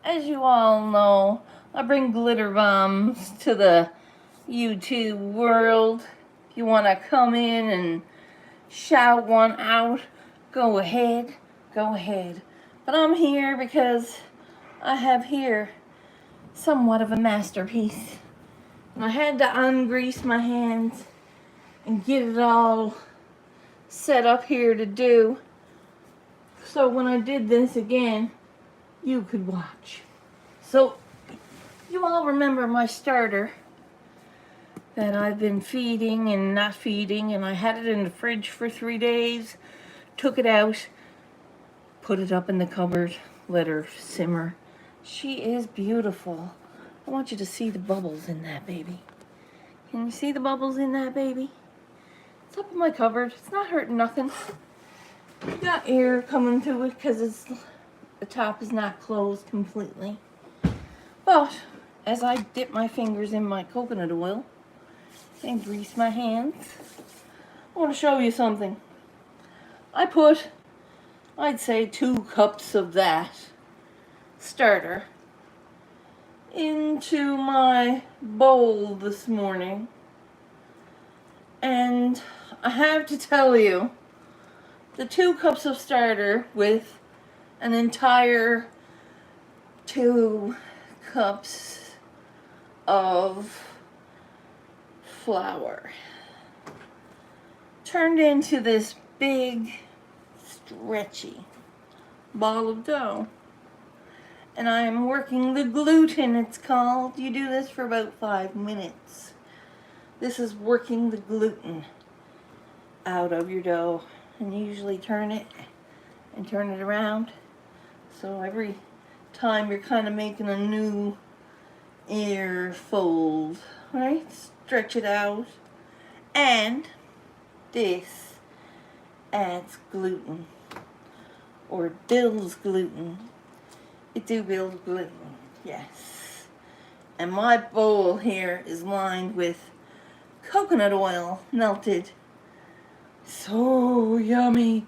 as you all know, I bring glitter bombs to the YouTube world. If you want to come in and shout one out, go ahead, go ahead. But I'm here because I have here somewhat of a masterpiece. And I had to ungrease my hands and get it all set up here to do. So when I did this again, you could watch. So you all remember my starter that I've been feeding and not feeding, and I had it in the fridge for 3 days, took it out, put it up in the cupboard, let her simmer. She is beautiful. I want you to see the bubbles in that baby. Can you see the bubbles in that baby? It's up in my cupboard. It's not hurting nothing. Got air coming through it because the top is not closed completely. But as I dip my fingers in my coconut oil and grease my hands, I want to show you something. I put, I'd say, 2 cups of that starter into my bowl this morning. And I have to tell you, the 2 cups of starter with an entire 2 cups of flour turned into this big, stretchy ball of dough. And I am working the gluten, it's called. You do this for about 5 minutes. This is working the gluten out of your dough. And you usually turn it and turn it around. So every time you're kind of making a new air fold, right? Stretch it out. And this adds gluten, or builds gluten. It do build gluten, yes. And my bowl here is lined with coconut oil melted. So yummy.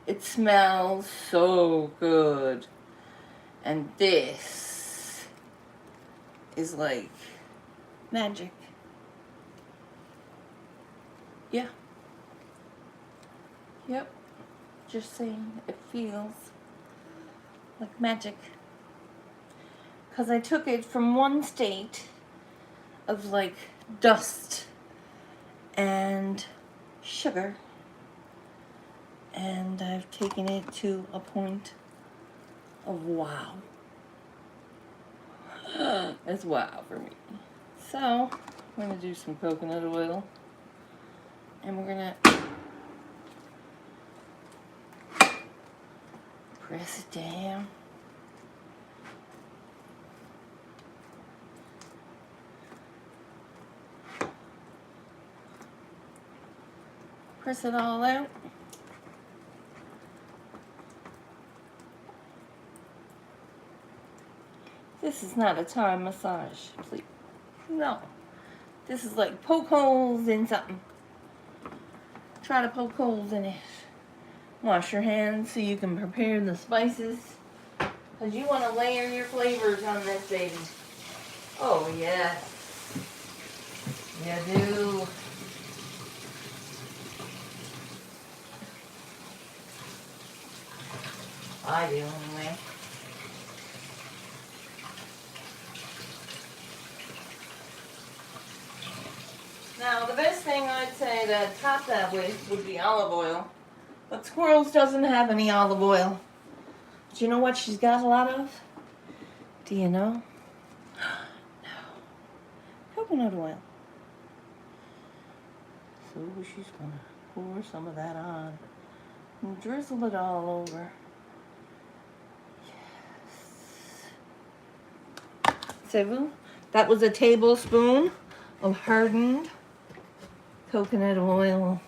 It smells so good. And this is like magic. Yeah. Yep. Just saying, it feels like magic. Because I took it from one state of like dust and sugar, and I've taken it to a point of wow. It's wow for me. So, I'm going to do some coconut oil, and we're going to press it down. Press it all out. This is not a Thai massage, please. No. This is like poke holes in something. Try to poke holes in it. Wash your hands so you can prepare the spices. Because you want to layer your flavors on this baby. Oh, yes. You do. I do anyway. Now, the best thing I'd say to top that with would be olive oil. But Squirrels doesn't have any olive oil. Do you know what she's got a lot of? Do you know? No. Coconut oil. So she's going to pour some of that on and drizzle it all over. Yes. So that was a tablespoon of hardened coconut oil.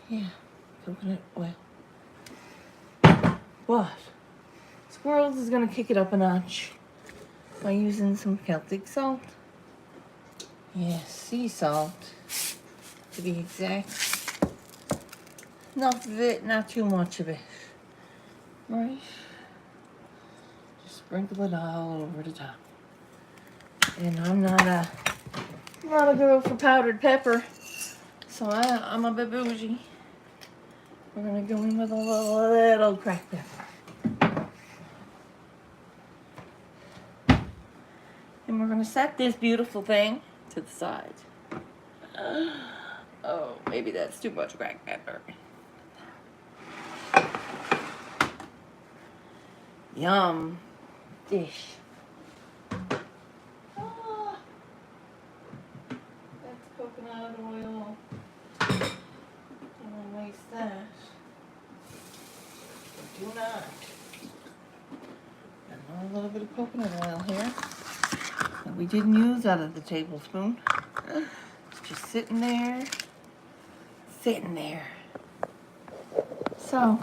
Yeah, coconut oil. But Squirrels is going to kick it up a notch by using some Celtic salt. Yes, sea salt, to be exact. Enough of it, not too much of it. Right? sprinkle it all over the top. And I'm not a girl for powdered pepper, so I'm a bit bougie. We're gonna go in with a little cracked pepper. And we're gonna set this beautiful thing to the side. Oh, maybe that's too much cracked pepper. Yum. Dish. Ah, that's coconut oil. Don't waste that. Do not. Got a little bit of coconut oil here that we didn't use out of the tablespoon. It's just sitting there. Sitting there. So,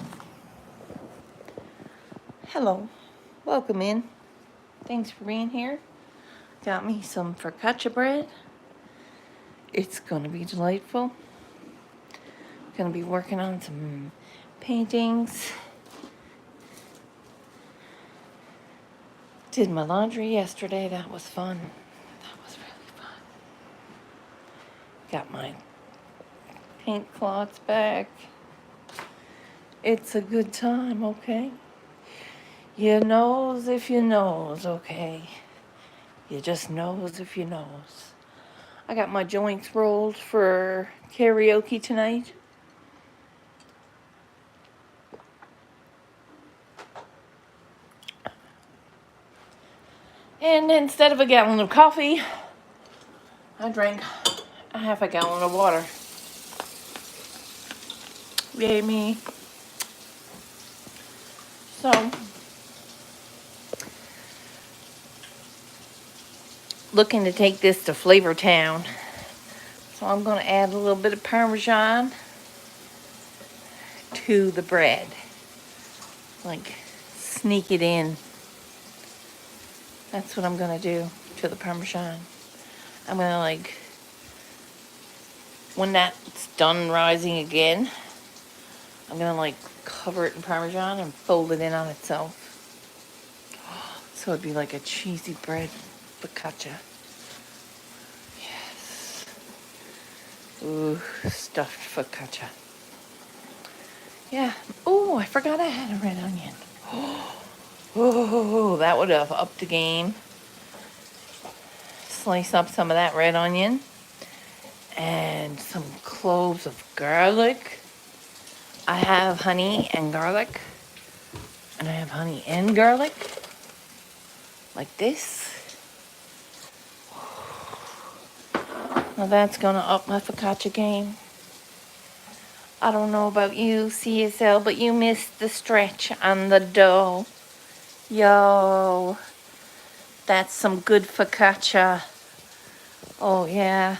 hello. Welcome in. Thanks for being here. Got me some focaccia bread. It's gonna be delightful. Gonna be working on some paintings. Did my laundry yesterday. That was fun. That was really fun. Got my paint cloths back. It's a good time, okay? You knows if you knows, okay? You just knows if you knows. I got my joints rolled for karaoke tonight. And instead of a gallon of coffee, I drank a half a gallon of water. Yay me. So, looking to take this to Flavor Town. So I'm going to add a little bit of Parmesan to the bread. Like, sneak it in. That's what I'm going to do to the Parmesan. I'm going to, like, when that's done rising again, I'm going to, like, cover it in Parmesan and fold it in on itself. So it'd be like a cheesy bread focaccia. Yes. Ooh, stuffed focaccia. Yeah. Oh, I forgot I had a red onion. Oh, that would have upped the game. Slice up some of that red onion. And some cloves of garlic. I have honey and garlic. And I have honey and garlic. Like this. Now that's going to up my focaccia game. I don't know about you, CSL, but you missed the stretch on the dough. Yo, that's some good focaccia. Oh, yeah.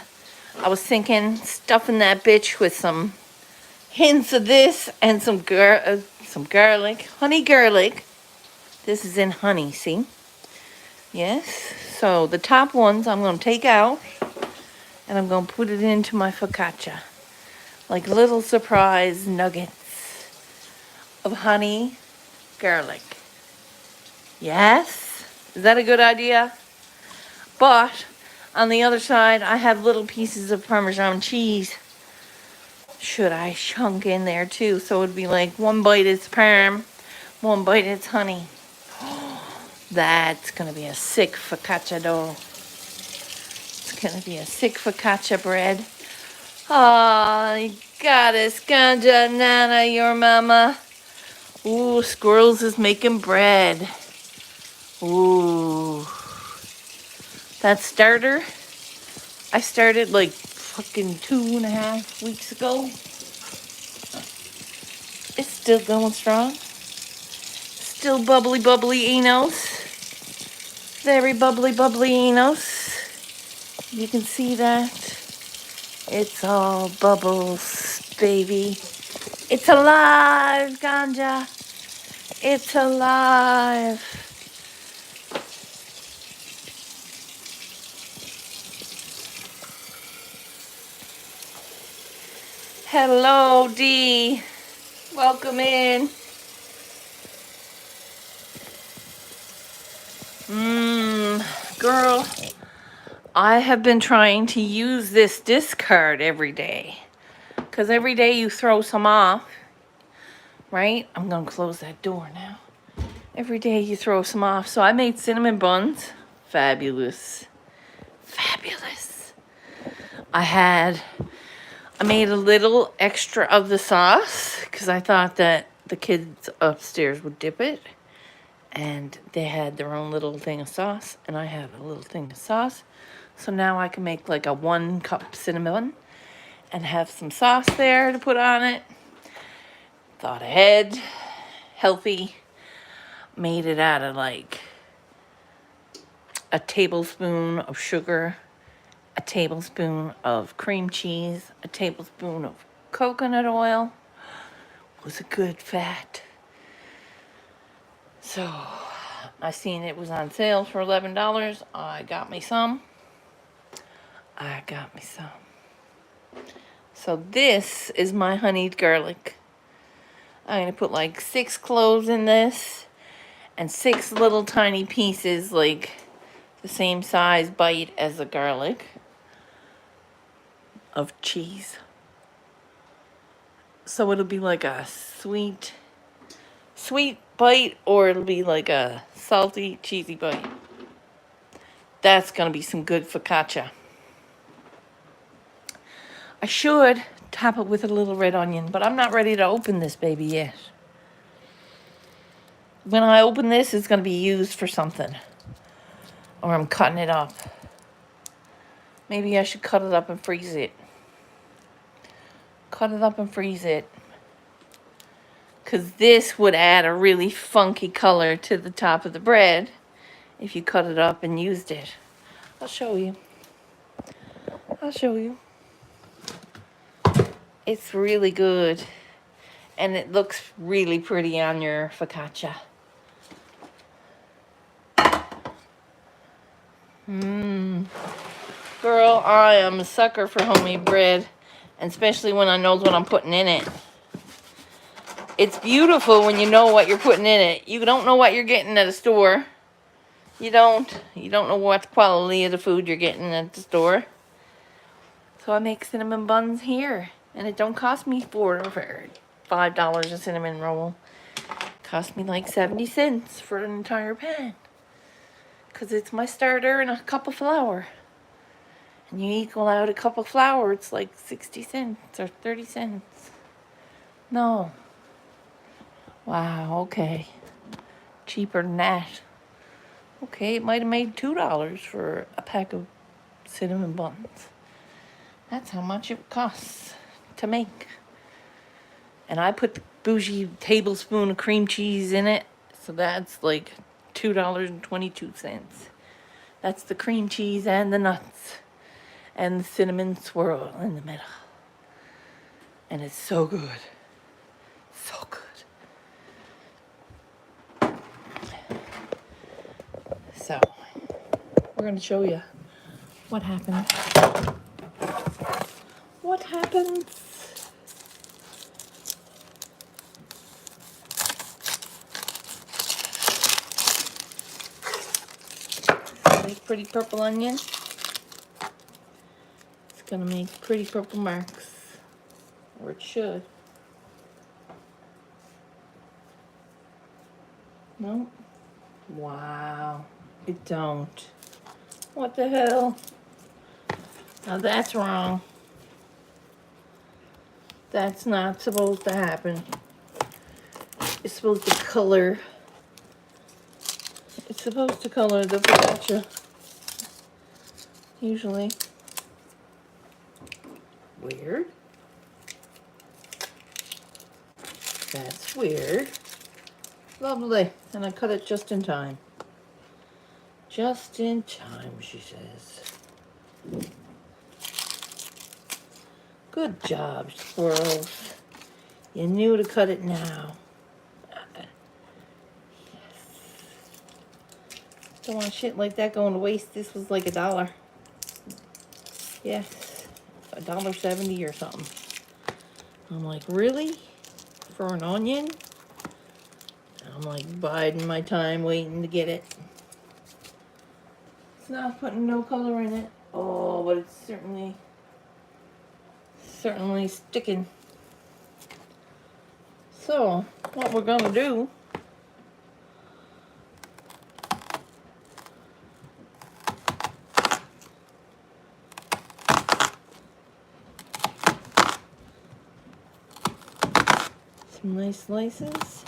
I was thinking stuffing that bitch with some hints of this and some garlic. Honey garlic. This is in honey, see? Yes. So the top ones I'm going to take out and I'm going to put it into my focaccia. Like little surprise nuggets of honey garlic. Yes? Is that a good idea? But on the other side, I have little pieces of Parmesan cheese. Should I chunk in there too? So it would be like one bite is parm, one bite is honey. That's going to be a sick focaccia dough. It's going to be a sick focaccia bread. Oh, goddess, ganja, nana, your mama. Ooh, Squirrels is making bread. Ooh. That starter, I started like fucking 2.5 weeks ago. It's still going strong. Still bubbly Enos. Very bubbly Enos. You can see that. It's all bubbles, baby. It's alive, ganja. It's alive. Hello, Dee. Welcome in. Girl, I have been trying to use this discard every day. Because every day you throw some off, right? I'm going to close that door now. Every day you throw some off. So I made cinnamon buns. Fabulous. Fabulous. I made a little extra of the sauce because I thought that the kids upstairs would dip it. And they had their own little thing of sauce. And I have a little thing of sauce. So now I can make like a 1 cup cinnamon and have some sauce there to put on it. Thought ahead. Healthy. Made it out of like a tablespoon of sugar, a tablespoon of cream cheese, a tablespoon of coconut oil. Was a good fat. So I seen it was on sale for $11. I got me some. So this is my honeyed garlic. I'm gonna put like 6 cloves in this and 6 little tiny pieces, like the same size bite as the garlic of cheese. So it'll be like a sweet bite, or it'll be like a salty, cheesy bite. That's gonna be some good focaccia. I should top it with a little red onion, but I'm not ready to open this baby yet. When I open this, it's gonna be used for something. Or I'm cutting it up. Maybe I should cut it up and freeze it. Cut it up and freeze it. Because this would add a really funky color to the top of the bread if you cut it up and used it. I'll show you. It's really good. And it looks really pretty on your focaccia. Girl, I am a sucker for homemade bread. And especially when I know what I'm putting in it. It's beautiful when you know what you're putting in it. You don't know what you're getting at a store. You don't know what quality of the food you're getting at the store. So I make cinnamon buns here. And it don't cost me $4 or $5 a cinnamon roll. It cost me like 70 cents for an entire pan. Because it's my starter and a cup of flour. And you equal out a cup of flour, it's like 60 cents or 30 cents. No. Wow, okay. Cheaper than that. Okay, it might have made $2 for a pack of cinnamon buns. That's how much it costs to make. And I put the bougie tablespoon of cream cheese in it. So that's like $2.22. That's the cream cheese and the nuts. And the cinnamon swirl in the middle. And it's so good. So good. So, we're going to show you what happens. What happens? Make pretty purple onion. It's going to make pretty purple marks. Or it should. No. Wow. It don't. What the hell? Now that's wrong. That's not supposed to happen. It's supposed to color. It's supposed to color the focaccia. Usually. Weird. That's weird. Lovely. And I cut it just in time. Just in time, she says. Good job, squirrels. You knew to cut it now. Yes. Don't want shit like that going to waste. This was like $1. Yes. $1.70 or something. I'm like, really? For an onion? I'm like biding my time waiting to get it. not putting no color in it. Oh, but it's certainly sticking. So, what we're gonna do some nice slices,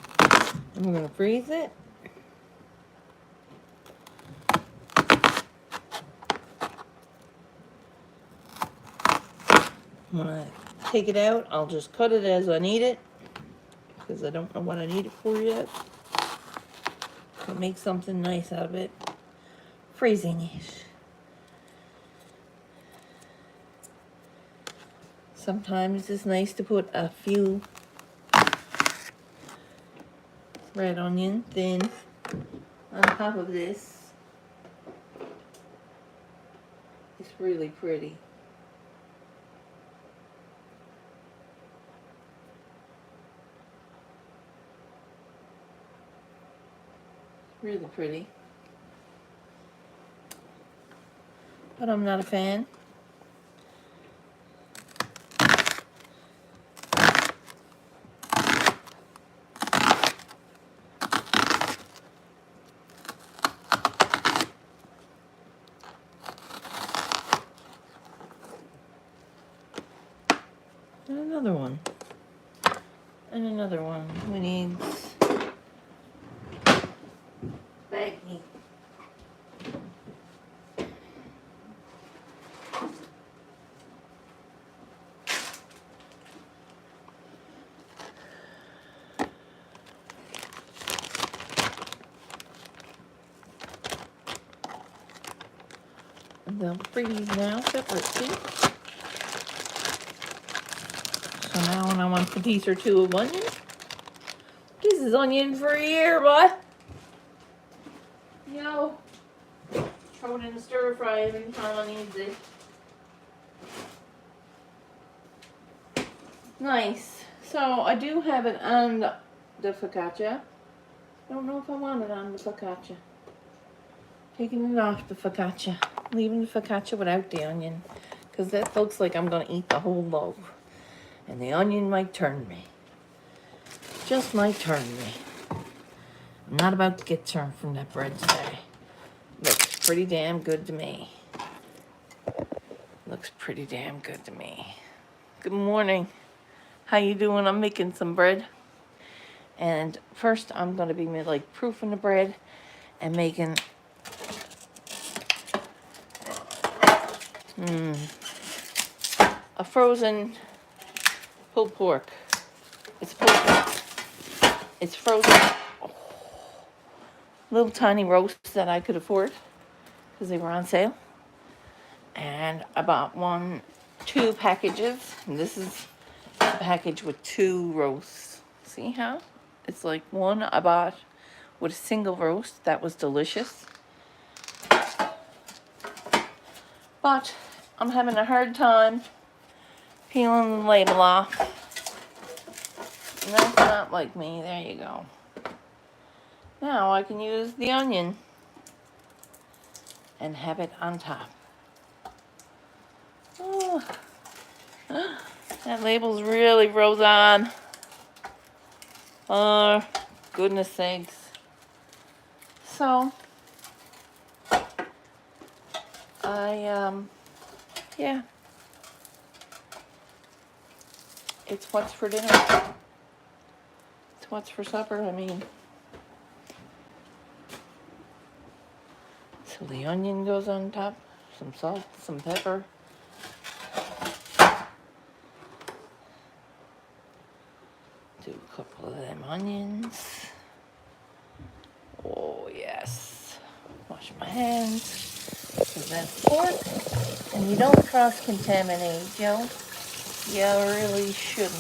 and we're gonna freeze it. When I take it out, I'll just cut it as I need it, because I don't know what I need it for yet. I'll make something nice out of it. Freezing it. Sometimes it's nice to put a few red onion thin on top of this. It's really pretty. Really pretty. But I'm not a fan. And another one. And another one. We need baggy. And they'll freeze now separately. So now when I want a piece or two of onion, this is onion for a year, what? Yo. Throw it in the stir fry every time I need it. Nice. So I do have it on the focaccia. Don't know if I want it on the focaccia. Taking it off the focaccia. Leaving the focaccia without the onion. Because that looks like I'm going to eat the whole loaf. And the onion might turn me. Just might turn me. I'm not about to get turned from that bread today. Looks pretty damn good to me. Looks pretty damn good to me. Good morning. How you doing? I'm making some bread. And first I'm going to be like proofing the bread and making a frozen pulled pork. It's pulled pork. It's frozen. Little tiny roasts that I could afford because they were on sale. And I bought two packages. And this is a package with 2 roasts. See how? It's like one I bought with a single roast. That was delicious. But I'm having a hard time peeling the label off. And that's not like me. There you go. Now I can use the onion and have it on top. Oh, that label's really rose on. Oh, goodness sakes. So, yeah. It's what's for dinner. It's what's for supper, I mean. So the onion goes on top, some salt, some pepper. Do a couple of them onions. Oh, yes. Wash my hands. Because that's pork. And you don't cross-contaminate, Joe. You really shouldn't.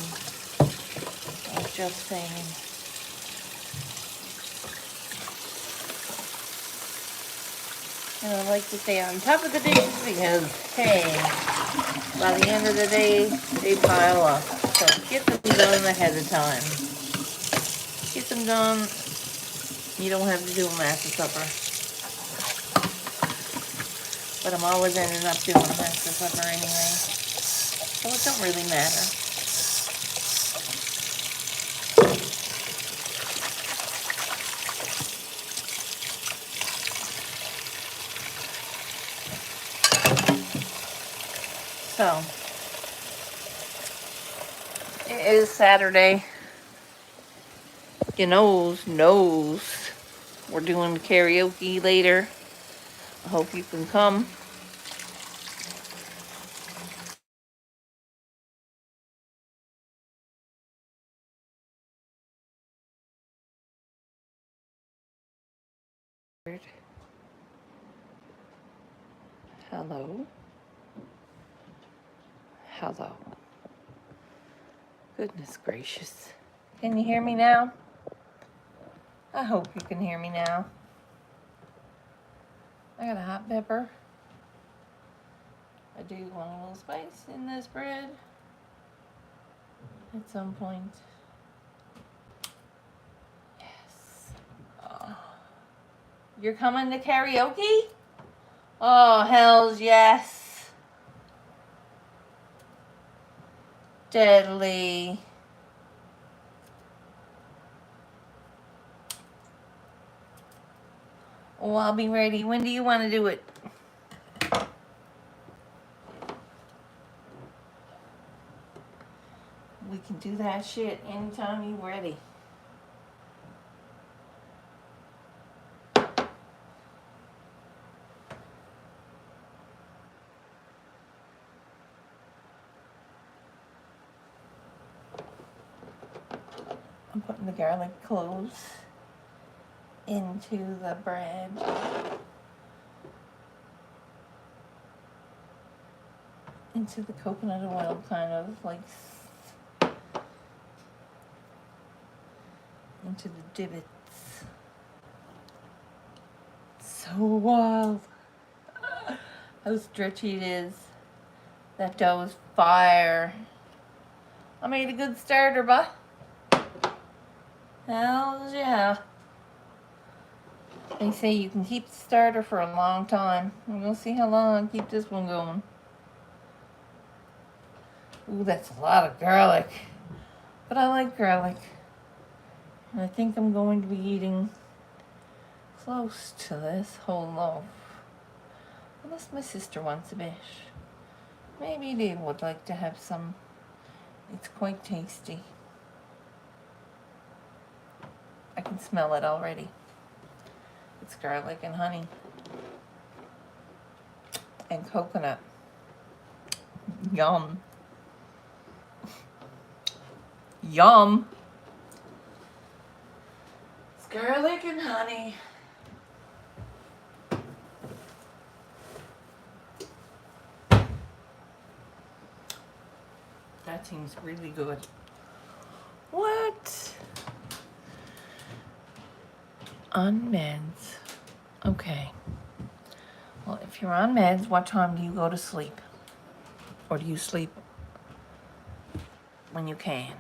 I'm just saying. And I like to stay on top of the dishes because, hey, by the end of the day, they pile up. So get them done ahead of time. Get them done. You don't have to do them after supper. But I'm always ending up doing the rest of supper anyway. So it don't really matter. So, it is Saturday. You knows we're doing karaoke later. I hope you can come. Hello. Hello. Goodness gracious. Can you hear me now? I hope you can hear me now. I got a hot pepper. I do want a little spice in this bread at some point. Yes. Oh. You're coming to karaoke? Oh, hells yes. Deadly. Oh, I'll be ready. When do you want to do it? We can do that shit anytime you're ready. I'm putting the garlic cloves into the bread. Into the coconut oil, kind of like into the divots. So wild. How stretchy it is. That dough is fire. I made a good starter, but hell yeah. They say you can keep the starter for a long time. We'll see how long I can keep this one going. Ooh, that's a lot of garlic. But I like garlic. And I think I'm going to be eating close to this whole loaf. Unless my sister wants a bit. Maybe they would like to have some. It's quite tasty. I can smell it already. It's garlic and honey. And coconut. Yum. Yum. It's garlic and honey. That seems really good. What? On meds. Okay. Well, if you're on meds, what time do you go to sleep? Or do you sleep when you can?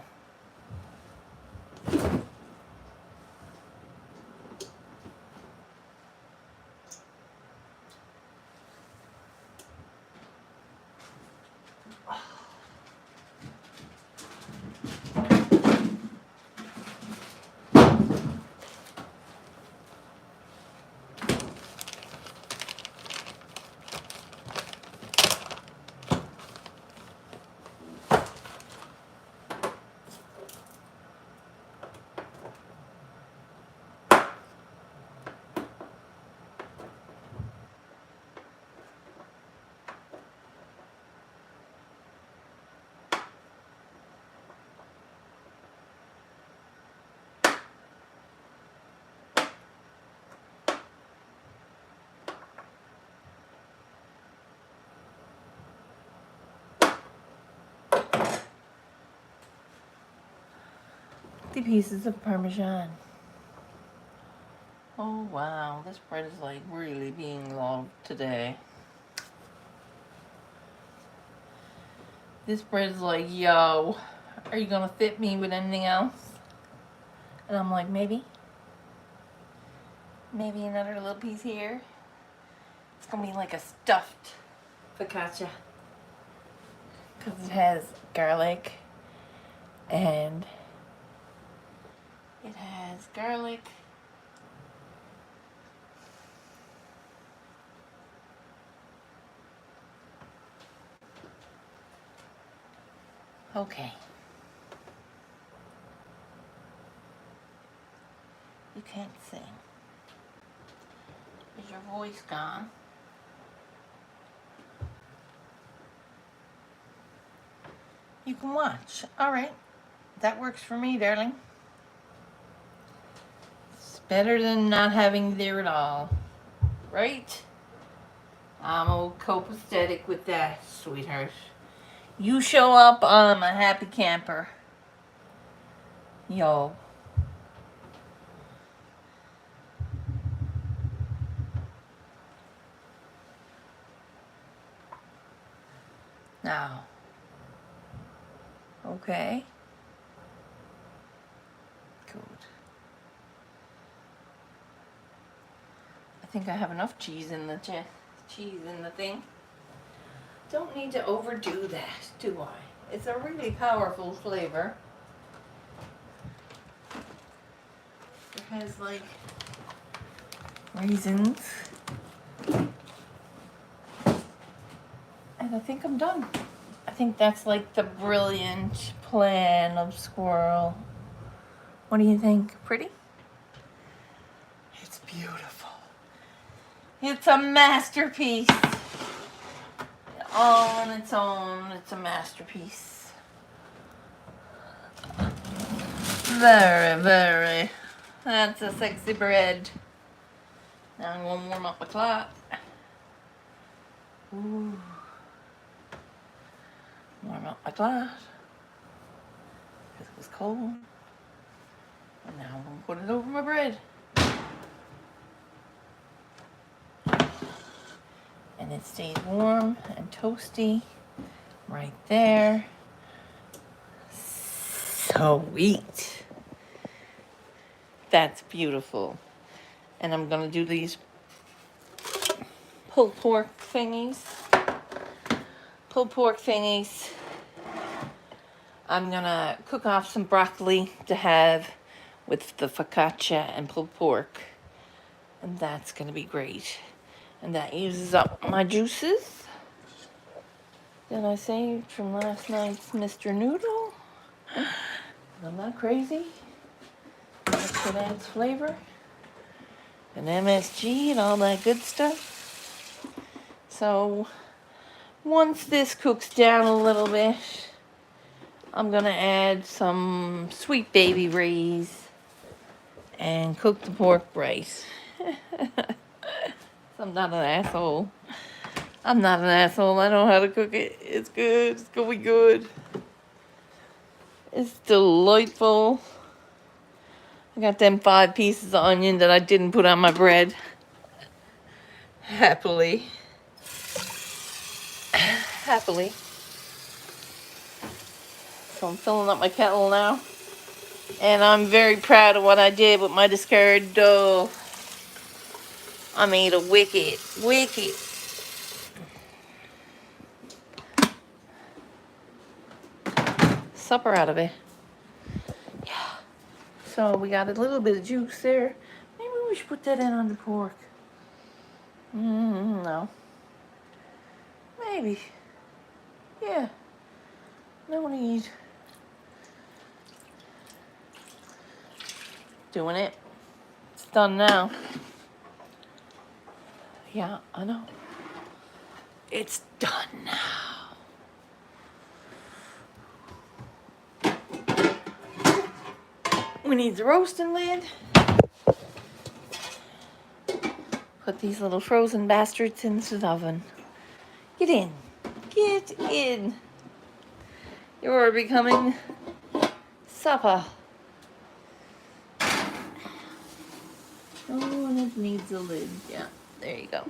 The pieces of Parmesan. Oh wow, this bread is like really being loved today. This bread is like, yo, are you gonna fit me with anything else? And I'm like, maybe. Maybe another little piece here. It's gonna be like a stuffed focaccia because it has garlic and it has garlic. Okay. You can't sing. Is your voice gone? You can watch. All right. That works for me, darling. It's better than not having there at all. Right? I'm copacetic with that, sweetheart. You show up, I'm a happy camper. Yo. Now. Okay. Good. I think I have enough cheese in the thing. Don't need to overdo that, do I? It's a really powerful flavor. It has like raisins. And I think I'm done. I think that's like the brilliant plan of Squirrel. What do you think? Pretty? It's beautiful. It's a masterpiece. All on its own, it's a masterpiece. Very, very. That's a sexy bread. Now I'm going to warm up a clock. Ooh. Warm up my glass. Because it was cold. And now I'm going to put it over my bread. And it stays warm and toasty right there. Sweet. That's beautiful. And I'm going to do these pulled pork thingies. Pulled pork thingies. I'm going to cook off some broccoli to have with the focaccia and pulled pork. And that's going to be great. And that uses up my juices that I saved from last night's Mr. Noodle. I'm not crazy. That's what adds flavor. And MSG and all that good stuff. So once this cooks down a little bit, I'm going to add some Sweet Baby Ray's and cook the pork right. I'm not an asshole. I'm not an asshole. I know how to cook it. It's good. It's going to be good. It's delightful. I got them 5 pieces of onion that I didn't put on my bread. Happily. Happily. So I'm filling up my kettle now. And I'm very proud of what I did with my discarded dough. I made a wicked supper out of it. Yeah. So we got a little bit of juice there. Maybe we should put that in on the pork. No. Maybe. Yeah. No need. Doing it. It's done now. Yeah, I know. It's done now. We need the roasting lid. Put these little frozen bastards into the oven. Get in. Get in. You're becoming supper. Oh, and it needs a lid. Yeah, there you go.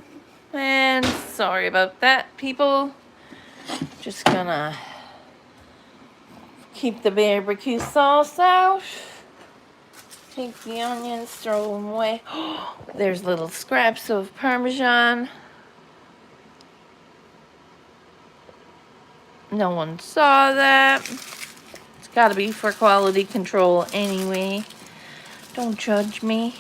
And sorry about that, people. Just gonna keep the barbecue sauce out. Take the onions, throw them away. There's little scraps of Parmesan. No one saw that. It's got to be for quality control anyway. Don't judge me.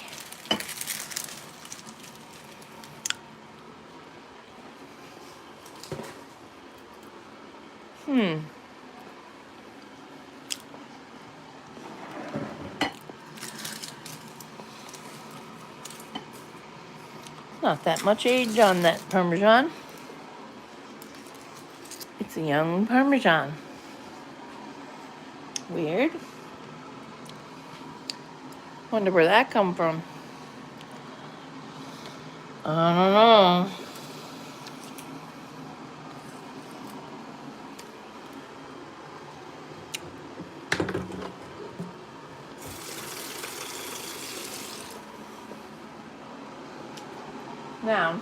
Not that much age on that Parmesan. It's a young Parmesan. Weird. Wonder where that come from. I don't know. Now,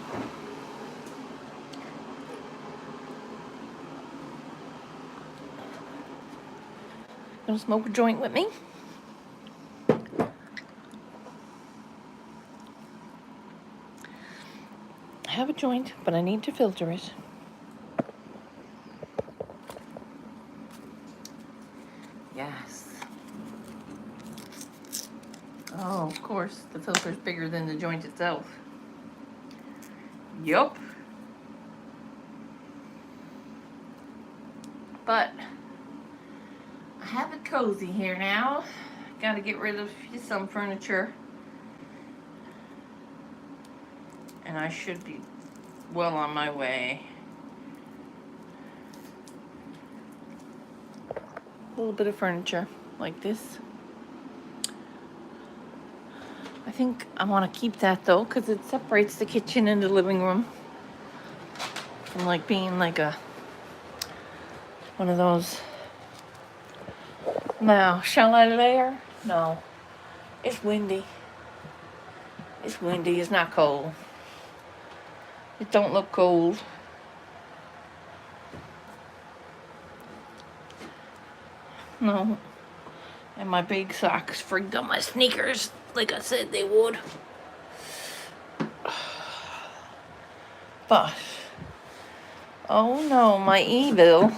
gonna smoke a joint with me? I have a joint, but I need to filter it. Yes. Oh, of course, the filter's bigger than the joint itself. Yup. But I have it cozy here now. Gotta get rid of some furniture. And I should be well on my way. A little bit of furniture like this. I think I want to keep that though, because it separates the kitchen and the living room from like being like one of those. Now, shall I layer? No. It's windy. It's windy. It's not cold. It don't look cold. No. And my big socks freaked up my sneakers like I said they would. But, oh no, my e-bill.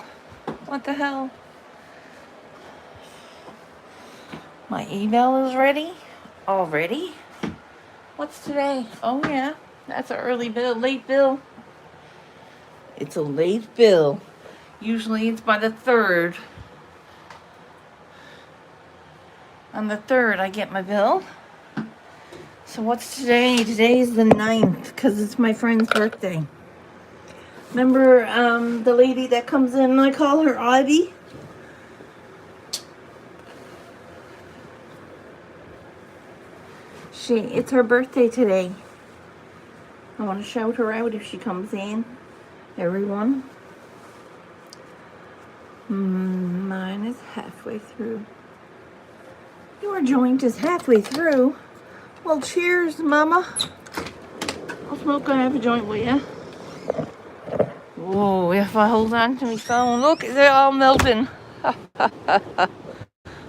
What the hell? My e-bill is ready? Already? What's today? Oh yeah, that's an early bill, late bill. It's a late bill. Usually it's by the 3rd. On the 3rd I get my bill. So what's today? Today's the 9th because it's my friend's birthday. Remember the lady that comes in, I call her Ivy? It's her birthday today. I want to shout her out if she comes in. Everyone. Mine is halfway through. Your joint is halfway through. Well, cheers, Mama. I'll smoke half a joint with you. Whoa, if I hold on to my phone, look, they're all melting.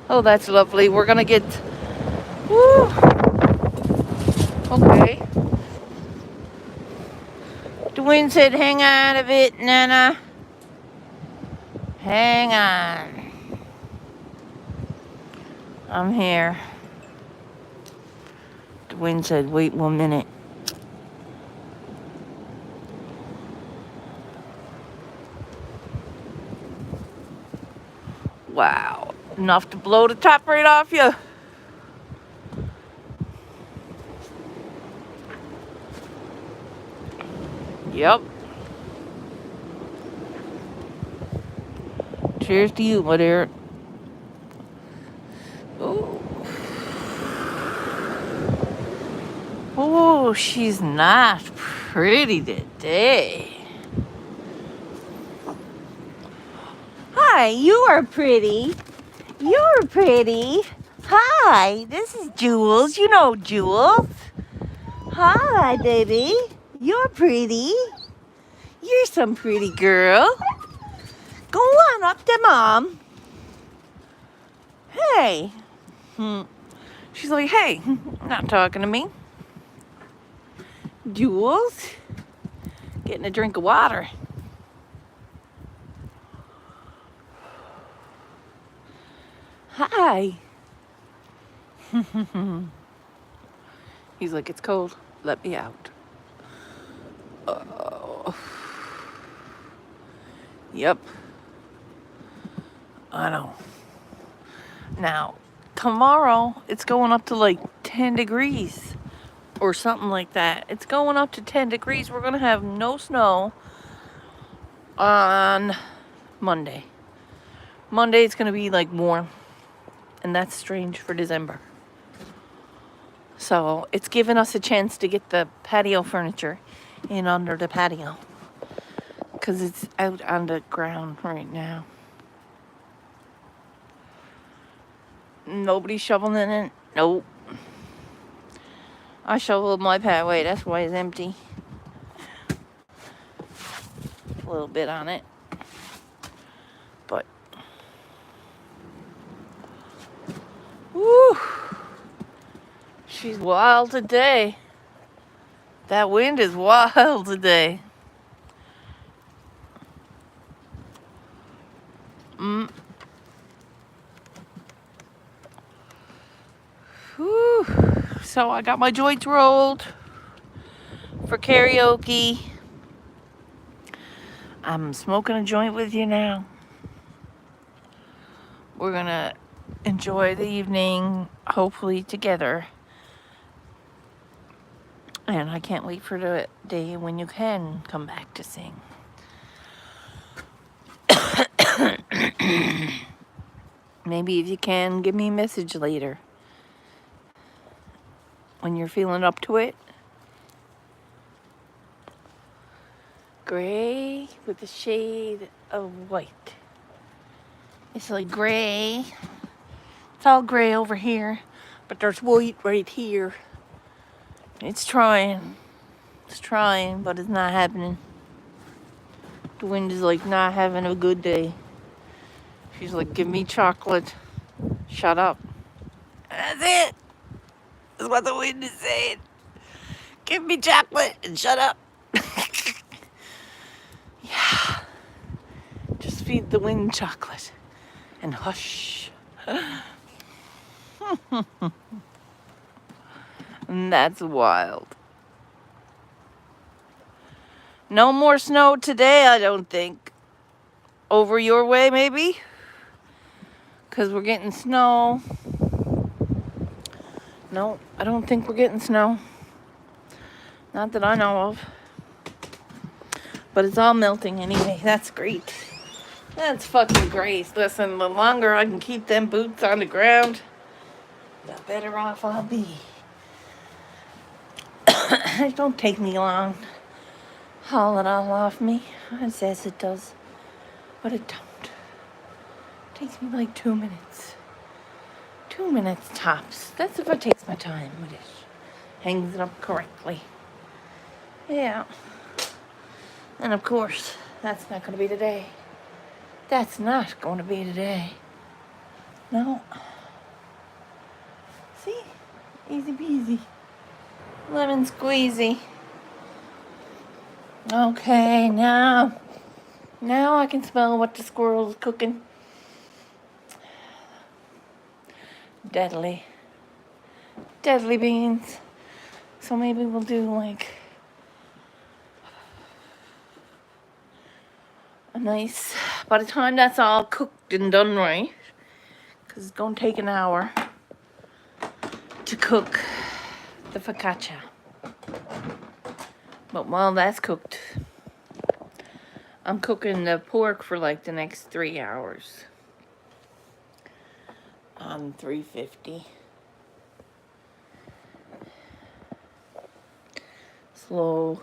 Oh, that's lovely. We're gonna get. Woo. Okay. Dwayne said, hang on a bit, Nana. Hang on. I'm here. Dwayne said, wait 1 minute. Wow. Enough to blow the top right off you. Yep. Cheers to you, my dear. Oh. Oh, she's not pretty today. Hi, you are pretty. You're pretty. Hi, this is Jules. You know Jules. Hi, baby. You're pretty. You're some pretty girl. Go on up to Mom. Hey. She's like, hey, not talking to me. Jules, getting a drink of water. Hi. He's like, it's cold. Let me out. Oh. Yep. I know. Now, tomorrow, it's going up to like 10 degrees or something like that. It's going up to 10 degrees. We're going to have no snow on Monday. Monday, it's going to be like warm. And that's strange for December. So it's given us a chance to get the patio furniture in under the patio. Because it's out on the ground right now. Nobody's shoveling in it. Nope. I shoveled my pathway. That's why it's empty. A little bit on it. But. Woo! She's wild today. That wind is wild today. Whew. So I got my joints rolled for karaoke. I'm smoking a joint with you now. We're gonna enjoy the evening, hopefully together. And I can't wait for the day when you can come back to sing. Maybe if you can, give me a message later. When you're feeling up to it. Gray with a shade of white. It's like gray. It's all gray over here, but there's white right here. It's trying. It's trying, but it's not happening. The wind is like not having a good day. She's like, give me chocolate. Shut up. That's it. That's what the wind is saying. Give me chocolate and shut up. Yeah. Just feed the wind chocolate and hush. And that's wild. No more snow today, I don't think. Over your way, maybe? Because we're getting snow. No, I don't think we're getting snow. Not that I know of. But it's all melting anyway. That's great. That's fucking great. Listen, the longer I can keep them boots on the ground, the better off I'll be. It don't take me long. Haul it all off me. It says it does. But it don't. It takes me like 2 minutes. 2 minutes tops. That's if it takes my time with it. Hangs it up correctly. Yeah. And of course, that's not going to be today. That's not going to be today. No. See? Easy peasy. Lemon squeezy. Okay, now I can smell what the squirrel's cooking. Deadly beans. So maybe we'll do like a nice, by the time that's all cooked and done right, because it's going to take an hour to cook the focaccia. But while that's cooked, I'm cooking the pork for like the next 3 hours on 350. Slow,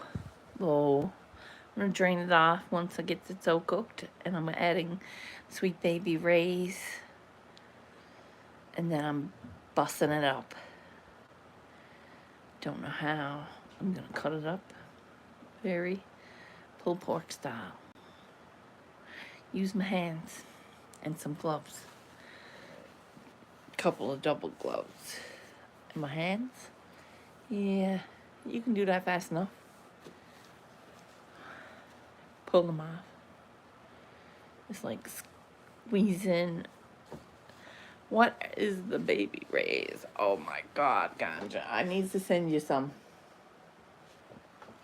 low. I'm going to drain it off once it gets it so cooked. And I'm adding Sweet Baby Ray's. And then I'm busting it up. Don't know how. I'm going to cut it up. Very pulled pork style. Use my hands and some gloves. Couple of double gloves. And my hands. Yeah, you can do that fast enough. Pull them off. It's like squeezing What is the baby rays? Oh my God, Ganja. I need to send you some.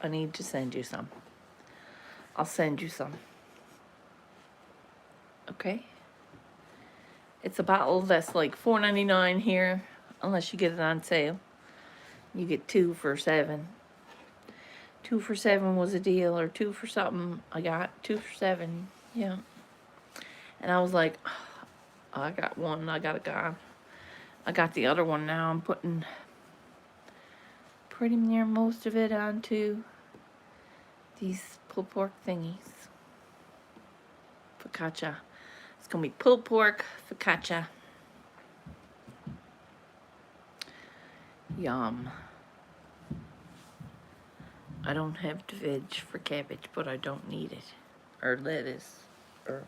I need to send you some. I'll send you some. Okay? It's a bottle that's like $4.99 here, unless you get it on sale. You get 2 for $7. 2 for $7 was a deal, or 2 for something. I got 2 for $7. Yeah. And I was like, oh, I got one. I got it gone. I got the other one now. I'm putting pretty near most of it onto these pulled pork thingies. Focaccia. It's gonna be pulled pork focaccia. Yum. I don't have the veg for cabbage, but I don't need it. Or lettuce. Or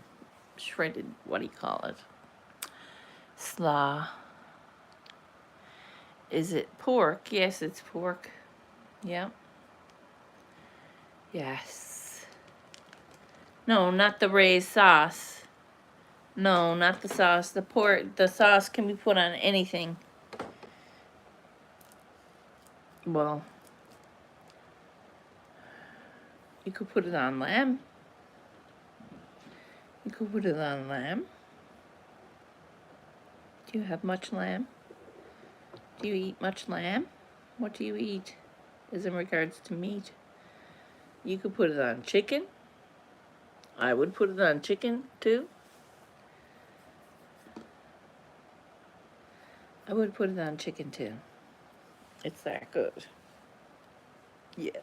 shredded, what do you call it? Slaw. Is it pork? Yes, it's pork. Yep. Yes. No, not the raised sauce. No, not the sauce. The pork. The sauce can be put on anything. Well, you could put it on lamb. You could put it on lamb. Do you have much lamb? Do you eat much lamb? What do you eat as in regards to meat? You could put it on chicken. I would put it on chicken too. I would put it on chicken too. It's that good. Yeah.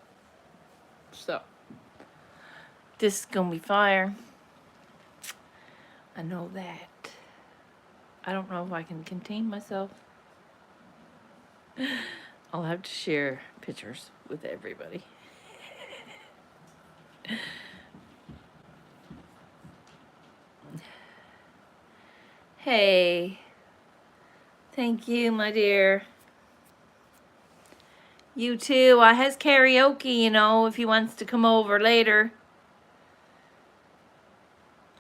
So, this is gonna be fire. I know that. I don't know if I can contain myself. I'll have to share pictures with everybody. Hey. Thank you, my dear. You too. I has karaoke, you know, if he wants to come over later.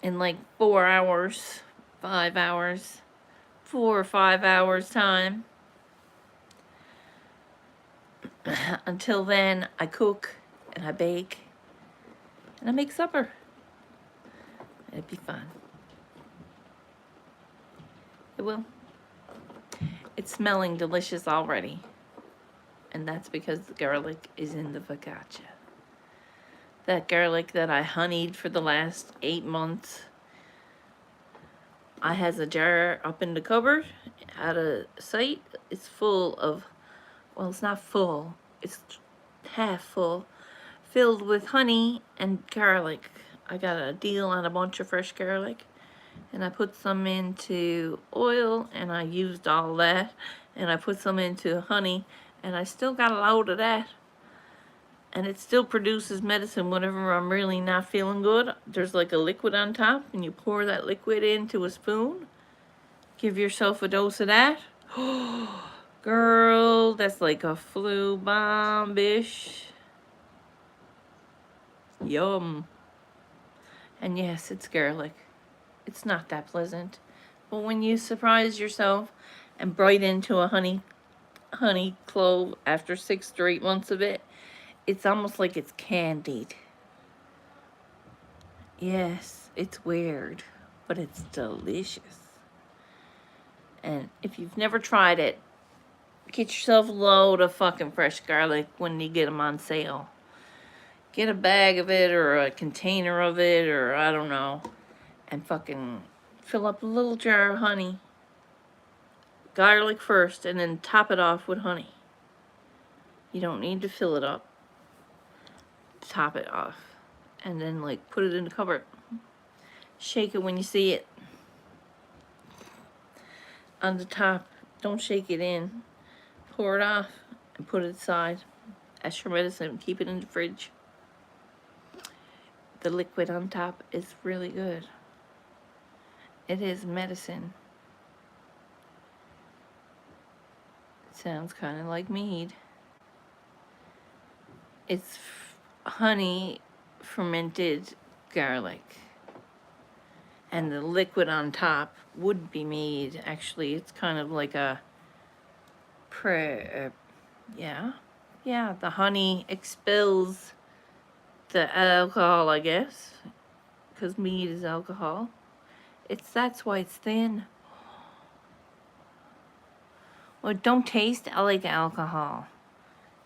In like 4 hours, 5 hours, 4 or 5 hours time. Until then, I cook and I bake and I make supper. It'd be fun. It will. It's smelling delicious already. And that's because the garlic is in the focaccia. That garlic that I honeyed for the last 8 months. I has a jar up in the cupboard out of sight. It's full of, well, it's not full. It's half full. Filled with honey and garlic. I got a deal on a bunch of fresh garlic. And I put some into oil and I used all that. And I put some into honey and I still got a load of that. And it still produces medicine whenever I'm really not feeling good. There's like a liquid on top and you pour that liquid into a spoon. Give yourself a dose of that. Girl, that's like a flu bomb-ish. Yum. And yes, it's garlic. It's not that pleasant. But when you surprise yourself and bite into a honey clove after 6 to 8 months of it, it's almost like it's candied. Yes, it's weird, but it's delicious. And if you've never tried it, get yourself a load of fucking fresh garlic when you get them on sale. Get a bag of it or a container of it or I don't know. And fucking fill up a little jar of honey. Garlic first and then top it off with honey. You don't need to fill it up. Top it off. And then like put it in the cupboard. Shake it when you see it. On the top. Don't shake it in. Pour it off and put it aside. As your medicine. Keep it in the fridge. The liquid on top is really good. It is medicine. It sounds kind of like mead. It's honey fermented garlic. and the liquid on top would be made. Actually, it's kind of like a yeah, the honey expels the alcohol, I guess, because mead is alcohol. That's why it's thin. Well, it don't taste like alcohol.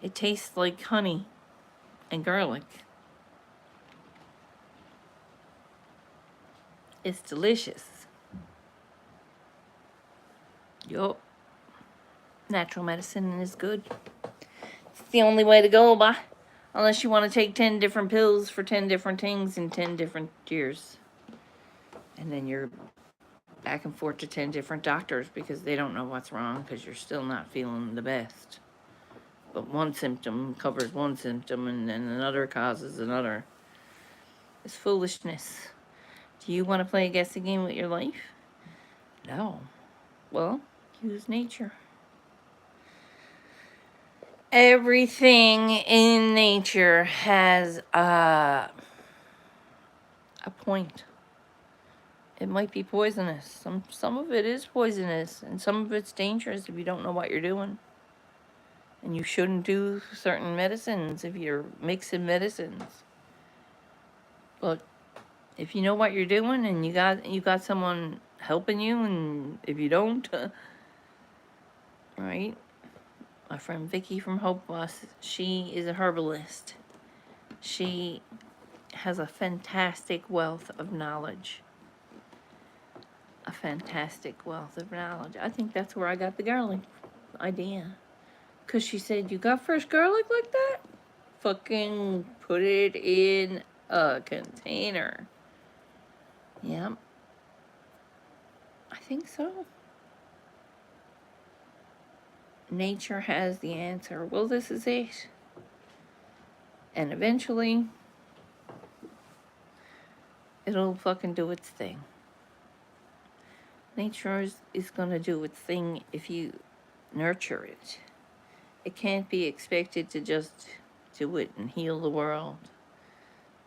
It tastes like honey and garlic. It's delicious. Yup. Natural medicine is good. It's the only way to go, bye. Unless you want to take 10 different pills for 10 different things in 10 different years. And then you're back and forth to 10 different doctors because they don't know what's wrong because you're still not feeling the best. But one symptom covers one symptom and then another causes another. It's foolishness. Do you want to play a guessing game with your life? No. Well, use nature. Everything in nature has a point. It might be poisonous. Some of it is poisonous, and some of it's dangerous if you don't know what you're doing. And you shouldn't do certain medicines if you're mixing medicines. But if you know what you're doing and you got someone helping you, and if you don't, right? My friend Vicky from Hope Bus, she is a herbalist. She has a fantastic wealth of knowledge. A fantastic wealth of knowledge. I think that's where I got the garlic idea. Because she said, you got fresh garlic like that? Fucking put it in a container. Yep. I think so. Nature has the answer. Well, this is it. And eventually, it'll fucking do its thing. Nature is gonna do its thing if you nurture it. It can't be expected to just do it and heal the world.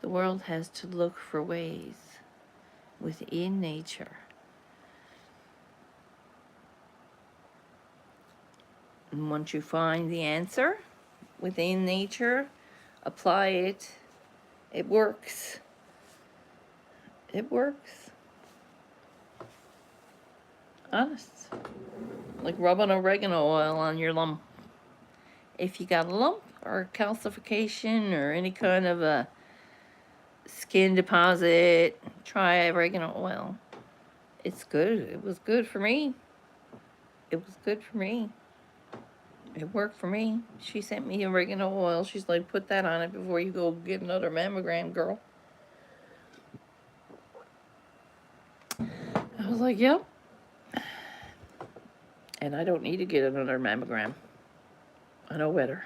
The world has to look for ways within nature. And once you find the answer within nature, apply it. It works. It works. Honest. Like rubbing oregano oil on your lump. If you got a lump or calcification or any kind of a skin deposit, try oregano oil. It's good. It was good for me. It was good for me. It worked for me. She sent me oregano oil. She's like, put that on it before you go get another mammogram, girl. I was like, yep. And I don't need to get another mammogram. I know better.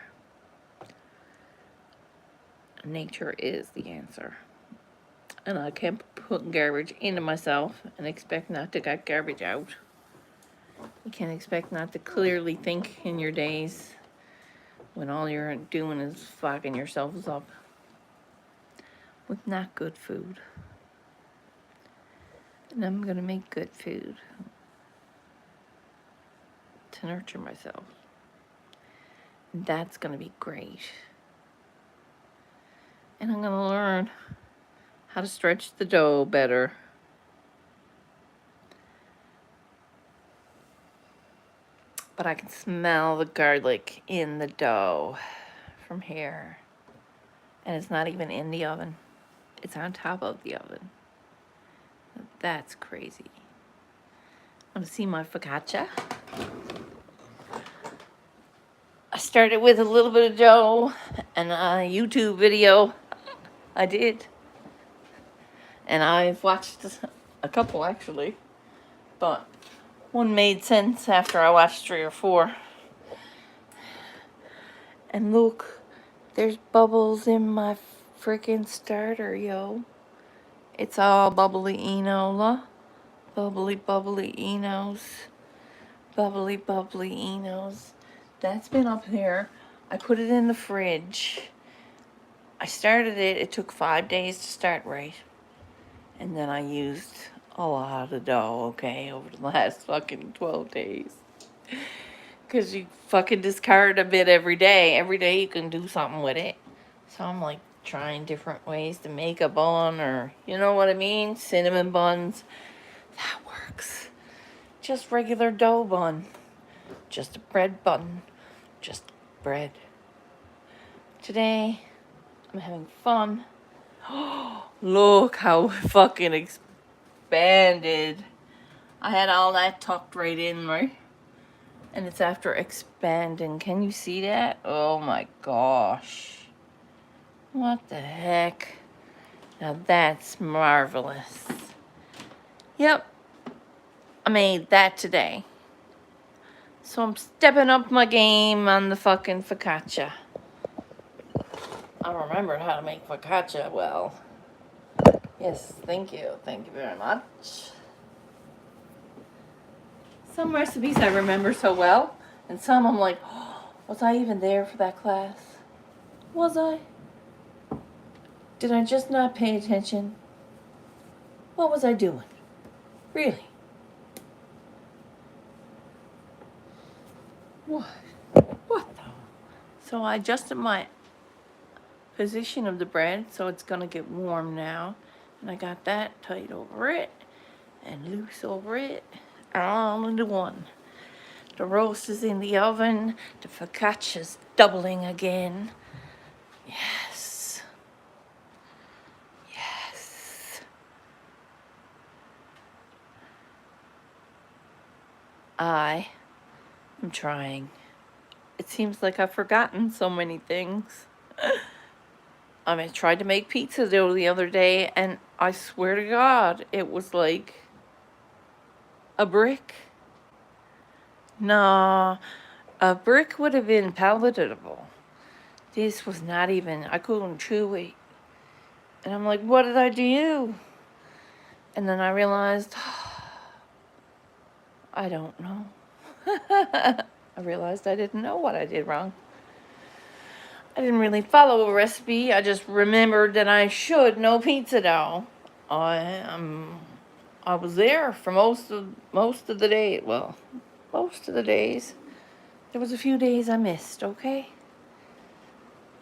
Nature is the answer. And I can't put garbage into myself and expect not to get garbage out. You can't expect not to clearly think in your days when all you're doing is fucking yourselves up with not good food. And I'm gonna make good food to nurture myself. And that's gonna be great. And I'm gonna learn how to stretch the dough better. But I can smell the garlic in the dough from here. And it's not even in the oven. It's on top of the oven. That's crazy. Want to see my focaccia? I started with a little bit of dough and a YouTube video. I did. And I've watched a couple actually. But one made sense after I watched 3 or 4. And look, there's bubbles in my freaking starter, yo. It's all bubbly enola. Bubbly, bubbly enos. Bubbly, bubbly enos. That's been up here. I put it in the fridge. I started it. It took 5 days to start right. And then I used a lot of dough, okay, over the last fucking 12 days. Because you fucking discard a bit every day. Every day you can do something with it. So I'm like trying different ways to make a bun, or you know what I mean? Cinnamon buns. That works. Just regular dough bun. Just a bread bun. Just bread. Today, I'm having fun. Look how fucking expanded. I had all that tucked right in, right? And it's after expanding. Can you see that? Oh my gosh. What the heck? Now that's marvelous. Yep. I made that today. So I'm stepping up my game on the fucking focaccia. I remembered how to make focaccia well. Yes, thank you. Thank you very much. Some recipes I remember so well, and some I'm like, oh, was I even there for that class? Was I? Did I just not pay attention? What was I doing? Really? What? What though? So I adjusted my position of the bread so it's gonna get warm now. And I got that tight over it and loose over it, all into one. The roast is in the oven. The focaccia's doubling again. Yes. Yes. I am trying. It seems like I've forgotten so many things. I tried to make pizza dough the other day, and I swear to God, it was like a brick. No, a brick would have been palatable. This was not even, I couldn't chew it. And I'm like, what did I do? And then I realized, I don't know. I realized I didn't know what I did wrong. I didn't really follow a recipe. I just remembered that I should know pizza dough. I was there for most of the day. Well, most of the days. There was a few days I missed, okay?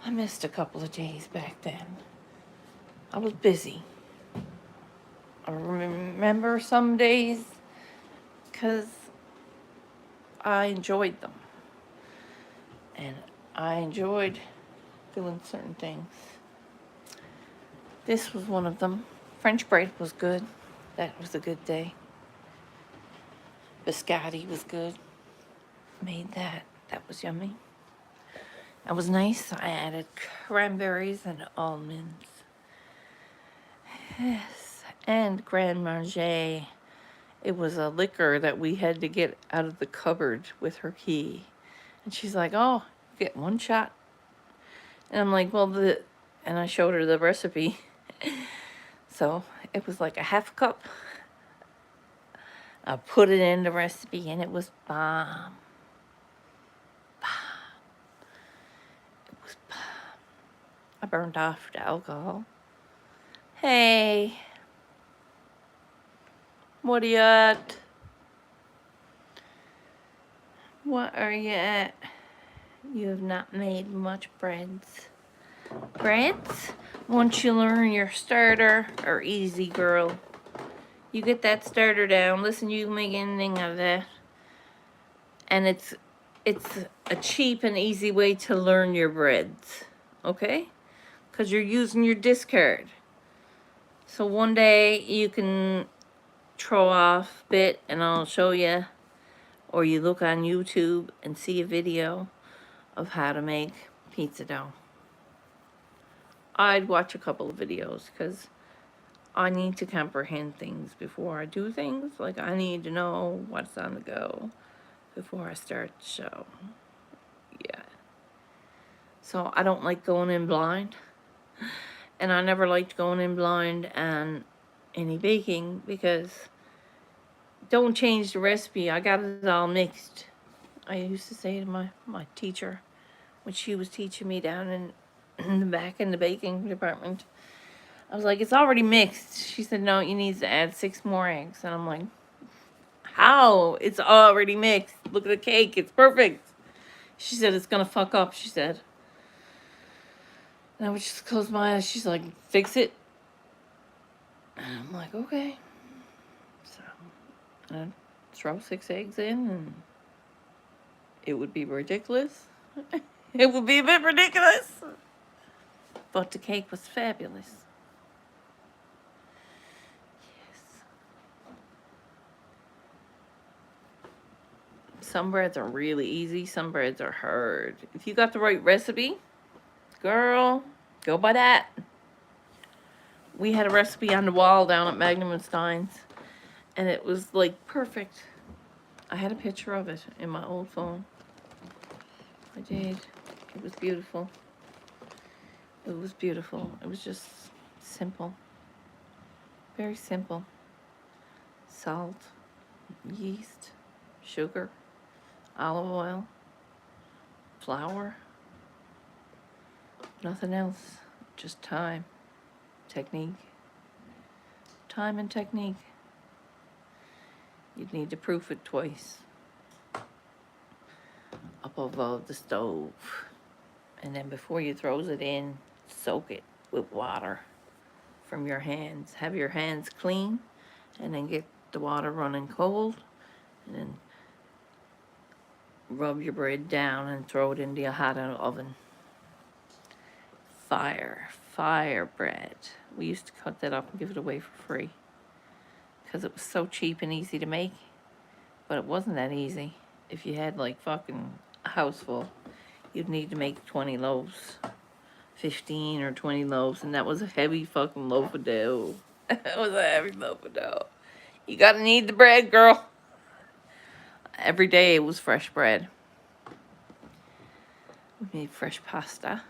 I missed a couple of days back then. I was busy. I remember some days because I enjoyed them. And I enjoyed doing certain things. This was one of them. French bread was good. That was a good day. Biscotti was good. Made that. That was yummy. That was nice. I added cranberries and almonds. Yes. And Grand Marnier. It was a liquor that we had to get out of the cupboard with her key. And she's like, oh, you get one shot. And I'm like, well, and I showed her the recipe. So it was like a half cup. I put it in the recipe and it was bomb. Bomb. It was bomb. I burned off the alcohol. Hey. What are you at? What are you at? You have not made much breads. Breads? Once you learn your starter, are easy, girl. You get that starter down. Listen, you can make anything of that. And it's a cheap and easy way to learn your breads. Okay? Because you're using your discard. So one day you can throw off a bit and I'll show you. Or you look on YouTube and see a video of how to make pizza dough. I'd watch a couple of videos because I need to comprehend things before I do things. Like I need to know what's on the go before I start the show. Yeah. So I don't like going in blind. And I never liked going in blind on any baking because don't change the recipe. I got it all mixed. I used to say to my teacher when she was teaching me down in the back in the baking department, I was like, it's already mixed. She said, no, you need to add 6 more eggs. And I'm like, how? It's already mixed. Look at the cake. It's perfect. She said, it's going to fuck up, she said. And I would just close my eyes. She's like, fix it. And I'm like, okay. So I'd throw 6 eggs in, and it would be ridiculous. It would be a bit ridiculous. But the cake was fabulous. Yes. Some breads are really easy. Some breads are hard. If you got the right recipe, girl, go by that. We had a recipe on the wall down at Magnum and Stein's, and it was like perfect. I had a picture of it in my old phone. I did. It was beautiful. It was beautiful. It was just simple. Very simple. Salt, yeast, sugar, olive oil, flour. Nothing else. Just time. Technique. Time and technique. You'd need to proof it twice. Up above the stove. And then before you throws it in, soak it with water from your hands. Have your hands clean, and then get the water running cold, and then rub your bread down and throw it into your hot oven. Fire bread. We used to cut that up and give it away for free because it was so cheap and easy to make. But it wasn't that easy. If you had like fucking a house full, you'd need to make 20 loaves, 15 or 20 loaves, and that was a heavy fucking loaf of dough. It was a heavy loaf of dough. You gotta need the bread, girl. Every day it was fresh bread. We made fresh pasta,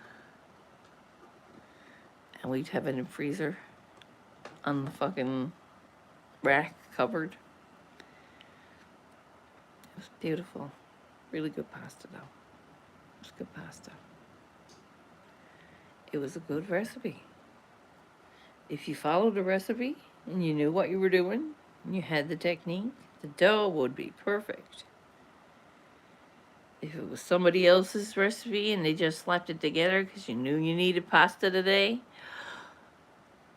and we'd have it in the freezer on the fucking rack covered. It was beautiful. Really good pasta, though. It was good pasta. It was a good recipe. If you followed the recipe and you knew what you were doing and you had the technique, the dough would be perfect. If it was somebody else's recipe and they just slapped it together because you knew you needed pasta today,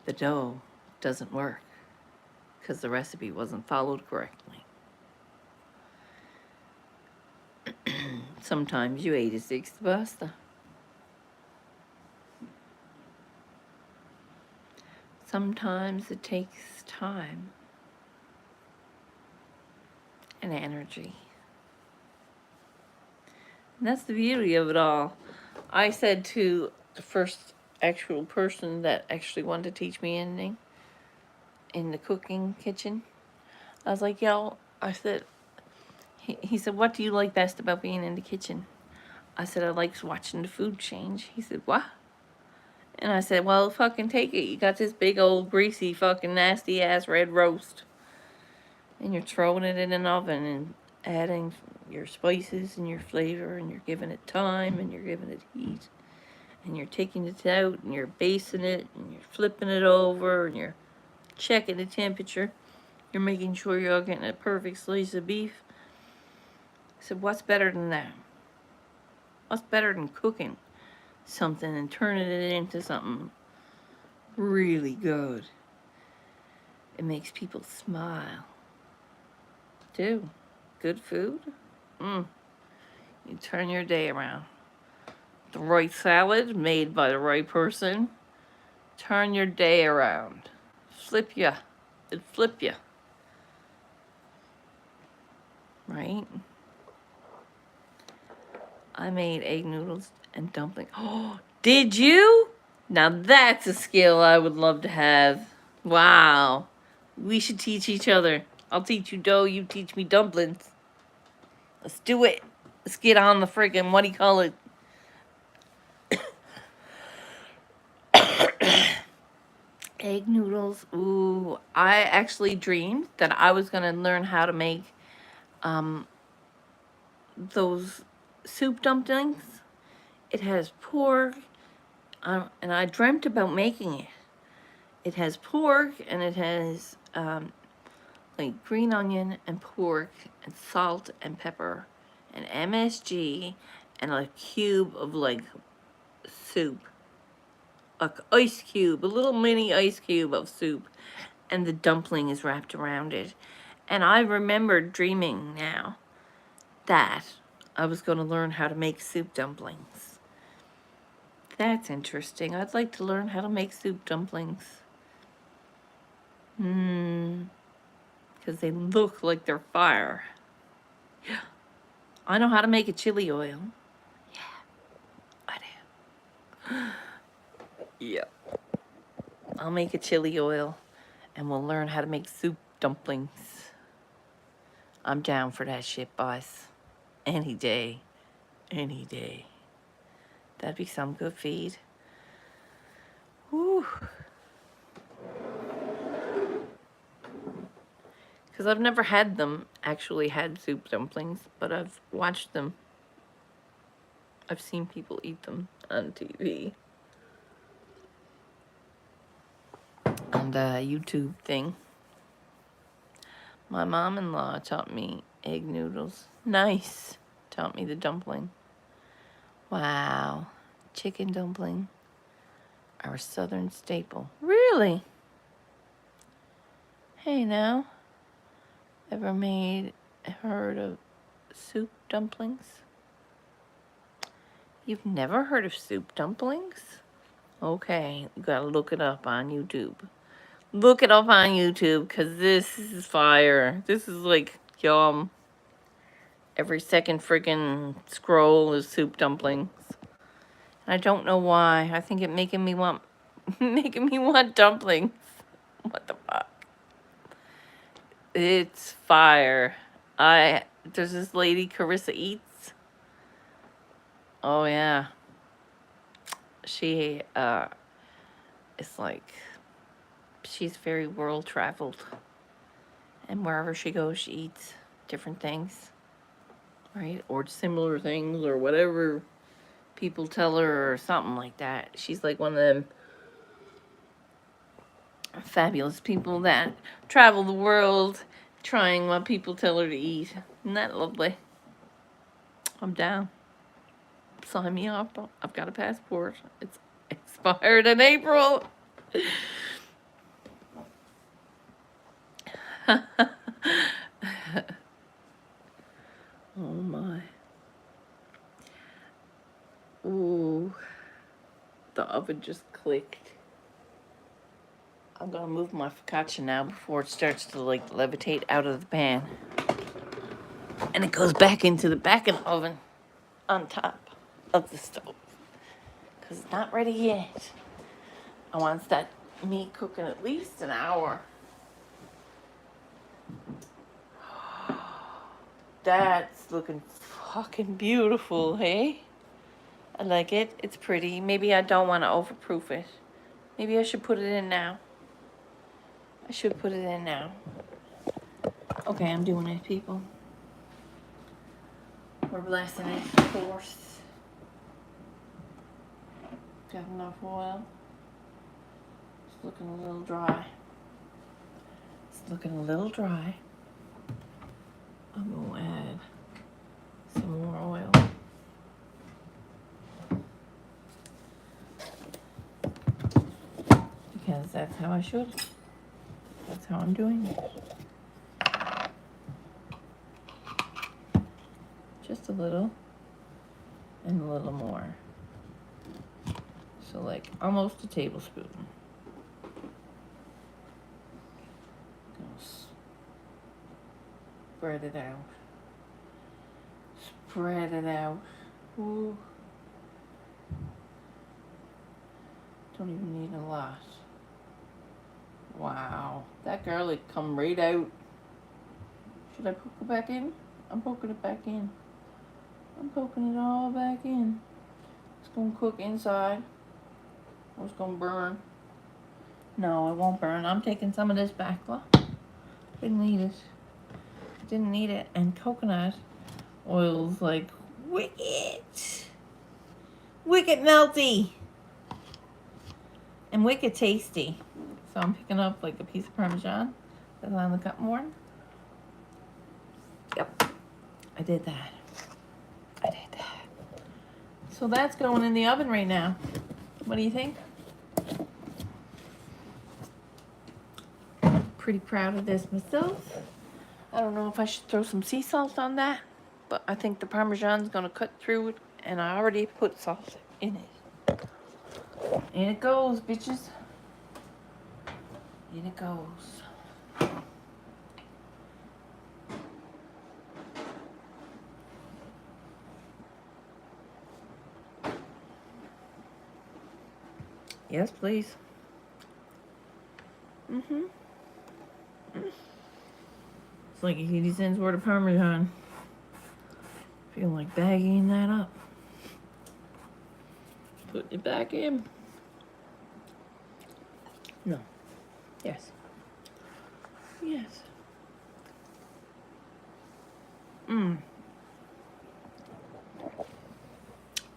the dough doesn't work because the recipe wasn't followed correctly. Sometimes you 86 the pasta. Sometimes it takes time and energy. And that's the beauty of it all. I said to the first actual person that actually wanted to teach me anything in the cooking kitchen, I was like, yo, I said, he said, what do you like best about being in the kitchen? I said, I like watching the food change. He said, what? And I said, well, fucking take it. You got this big old greasy fucking nasty ass red roast. And you're throwing it in an oven and adding your spices and your flavor, and you're giving it time and you're giving it heat. And you're taking it out and you're basting it and you're flipping it over and you're checking the temperature. You're making sure you're getting a perfect slice of beef. I said, what's better than that? What's better than cooking something and turning it into something really good? It makes people smile. Too. Good food? You turn your day around. The right salad made by the right person. Turn your day around. Flip ya. It flip ya. Right? I made egg noodles and dumplings. Oh, did you? Now that's a skill I would love to have. Wow. We should teach each other. I'll teach you dough, you teach me dumplings. Let's do it. Let's get on the friggin', what do you call it? Egg noodles. Ooh, I actually dreamed that I was going to learn how to make those soup dumplings. It has pork, and I dreamt about making it. It has pork and it has like green onion and pork and salt and pepper and MSG and a cube of like soup. A ice cube, a little mini ice cube of soup, and the dumpling is wrapped around it. And I remember dreaming now that I was going to learn how to make soup dumplings. That's interesting. I'd like to learn how to make soup dumplings. Because they look like they're fire. Yeah. I know how to make a chili oil. Yeah, I do. Yeah. I'll make a chili oil and we'll learn how to make soup dumplings. I'm down for that shit, boss. Any day. Any day. That'd be some good feed. Whew. Because I've never had them, actually had soup dumplings, but I've watched them. I've seen people eat them on TV. On the YouTube thing. My mom-in-law taught me egg noodles. Nice. Taught me the dumpling. Wow. Chicken dumpling. Our southern staple. Really? Hey now. Ever heard of soup dumplings? You've never heard of soup dumplings? Okay, you gotta look it up on YouTube. Look it up on YouTube, because this is fire. This is like, yum. Every second freaking scroll is soup dumplings. And I don't know why. I think it making me want dumplings. What the fuck? It's fire. There's this lady, Carissa Eats. Oh yeah. She is like, she's very world traveled. And wherever she goes, she eats different things. Right? Or similar things, or whatever people tell her, or something like that. She's like one of them fabulous people that travel the world trying what people tell her to eat. Isn't that lovely? I'm down. Sign me up. I've got a passport. It's expired in April. Oh my. Ooh. The oven just clicked. I'm gonna move my focaccia now before it starts to like levitate out of the pan. And it goes back into the back of the oven on top of the stove. Because it's not ready yet. I want that meat cooking at least an hour. That's looking fucking beautiful, hey? I like it. It's pretty. Maybe I don't want to overproof it. Maybe I should put it in now. I should put it in now. Okay, I'm doing it, people. We're blessing it, of course. Got enough oil. It's looking a little dry. It's looking a little dry. I'm going to add some more oil. Because that's how I should. That's how I'm doing it. Just a little. And a little more. So like almost a tablespoon. Spread it out. Spread it out. Ooh. Don't even need a lot. Wow. That garlic come right out. Should I poke it back in? I'm poking it back in. I'm poking it all back in. It's gonna cook inside. Or it's gonna burn. No, it won't burn. I'm taking some of this back. Look. Didn't need it. Didn't need it. And coconut oil's like wicked. Wicked melty. And wicked tasty. So So I'm picking up like a piece of Parmesan that's on the cutting board. Yep, I did that. So that's going in the oven right now. What do you think? Pretty proud of this myself. I don't know if I should throw some sea salt on that, but I think the Parmesan's gonna cut through it, and I already put salt in it. In it goes, bitches. In it goes. Yes, please. Mm-hmm. It's like 80 cents worth of Parmesan. Feel like bagging that up. Put it back in. No. Yes. Yes.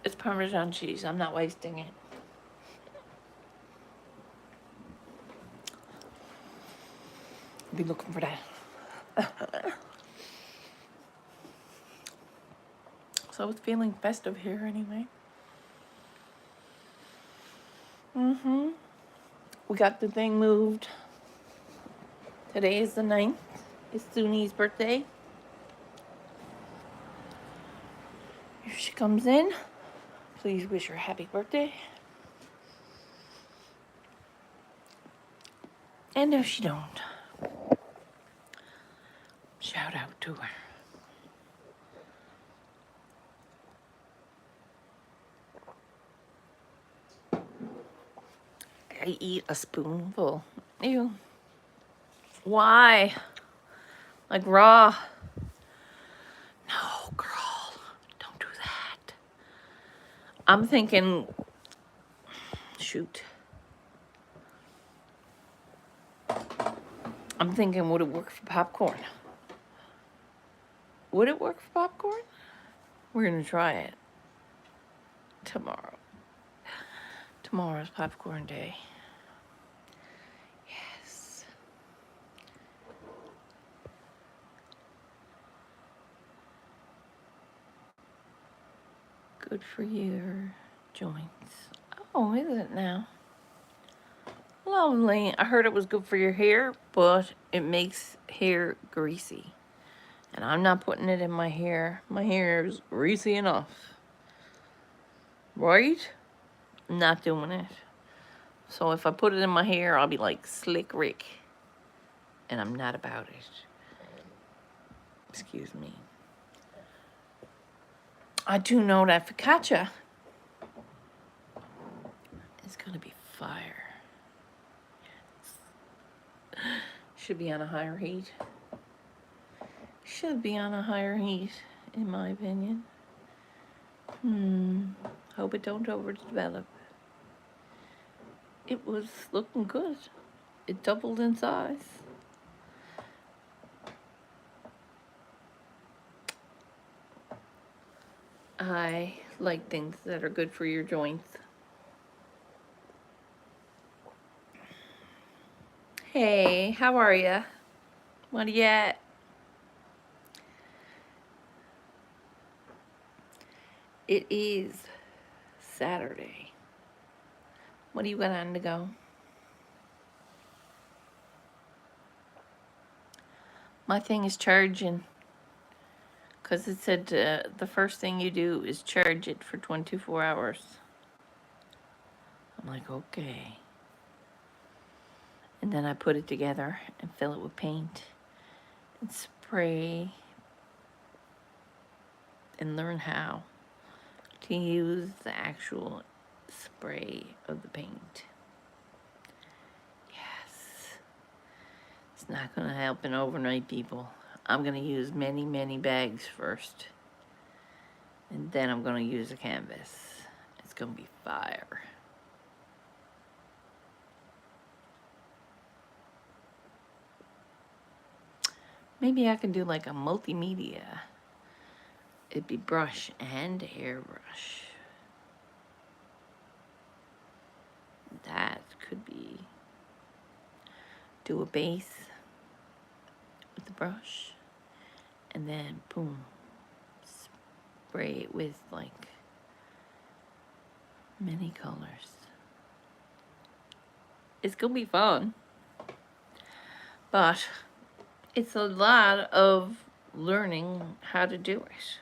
It's Parmesan cheese. I'm not wasting it. I'll be looking for that. So it's feeling festive here anyway. We got the thing moved. Today is the 9th. It's Suni's birthday. If she comes in, please wish her happy birthday. And if she don't, shout out to her. I eat a spoonful. Ew. Why? Like raw. No, girl. Don't do that. I'm thinking, shoot. I'm thinking, would it work for popcorn? Would it work for popcorn? We're gonna try it tomorrow. Tomorrow's popcorn day. Yes. Good for your joints. Oh, is it now? Lovely. I heard it was good for your hair, but it makes hair greasy. And I'm not putting it in my hair. My hair is greasy enough. Right? Not doing it. So if I put it in my hair, I'll be like Slick Rick. And I'm not about it. Excuse me. I do know that focaccia is gonna be fire. Yes. Should be on a higher heat. Should be on a higher heat, in my opinion. Hope it don't overdevelop. It was looking good. It doubled in size. I like things that are good for your joints. Hey, how are ya? What are you at? It is Saturday. What do you got on to go? My thing is charging. Because it said the first thing you do is charge it for 24 hours. I'm like, okay. And then I put it together and fill it with paint and spray and learn how to use the actual spray of the paint. Yes. It's not going to help an overnight, people. I'm going to use many, many bags first. And then I'm going to use a canvas. It's going to be fire. Maybe I can do like a multimedia. It'd be brush and airbrush. That could be do a base with the brush, and then boom, spray it with like many colors. It's gonna be fun, but it's a lot of learning how to do it.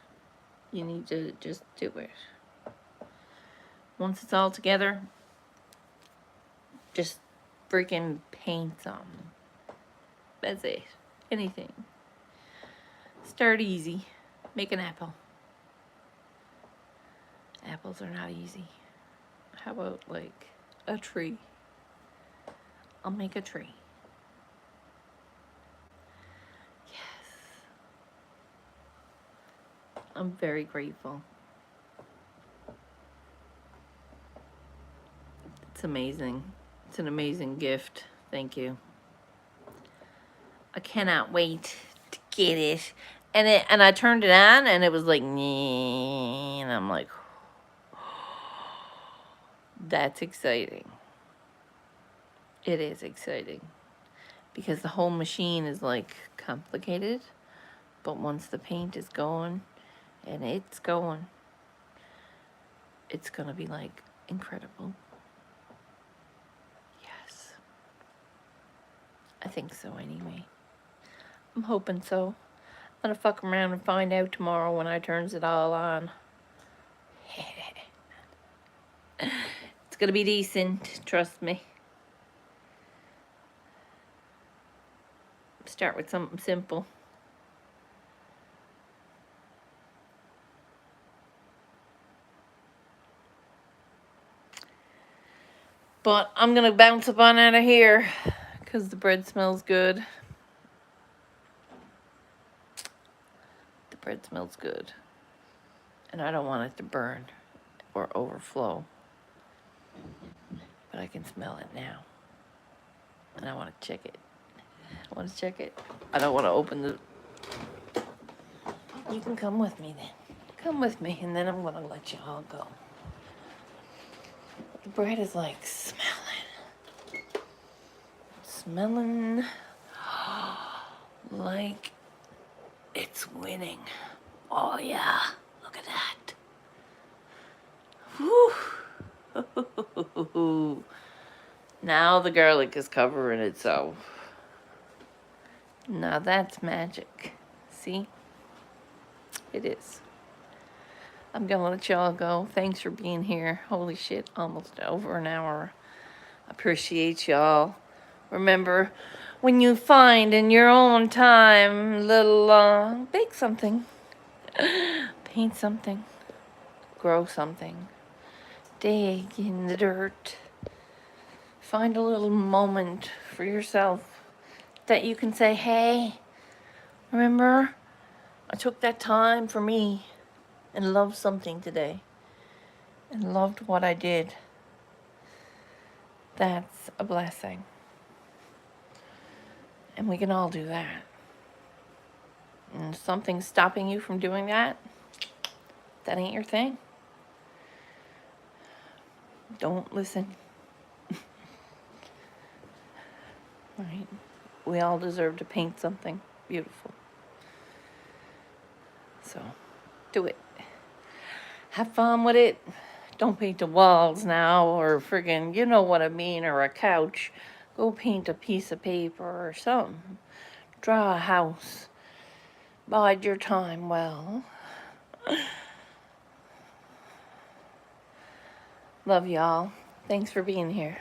You need to just do it. Once it's all together, just freaking paint some. That's it. Anything. Start easy. Make an apple. Apples are not easy. How about like a tree? I'll make a tree. Yes. I'm very grateful. It's amazing. It's an amazing gift. Thank you. I cannot wait to get it. And I turned it on and it was like, and I'm like, that's exciting. It is exciting because the whole machine is like complicated, but once the paint is going and it's going, it's gonna be like incredible. Yes. I think so anyway. I'm hoping so. I'm gonna fuck around and find out tomorrow when I turns it all on. It's gonna be decent, trust me. Start with something simple. But I'm gonna bounce up on out of here because the bread smells good. The bread smells good. And I don't want it to burn or overflow. But I can smell it now. And I want to check it. I want to check it. I don't want to open the... You can come with me then. Come with me and then I'm going to let you all go. The bread is like smelling. Smelling like it's winning. Oh yeah, look at that. Whew. Now the garlic is covering itself. Now that's magic. See? It is. I'm gonna let y'all go. Thanks for being here. Holy shit, almost over an hour. Appreciate y'all. Remember, when you find in your own time little, bake something, paint something, grow something, dig in the dirt, find a little moment for yourself that you can say, hey, remember, I took that time for me and loved something today and loved what I did. That's a blessing. And we can all do that. And if something's stopping you from doing that, that ain't your thing. Don't listen. Right? We all deserve to paint something beautiful. So, do it. Have fun with it. Don't paint the walls now or friggin', you know what I mean, or a couch. Go paint a piece of paper or something. Draw a house. Bide your time well. Love y'all. Thanks for being here.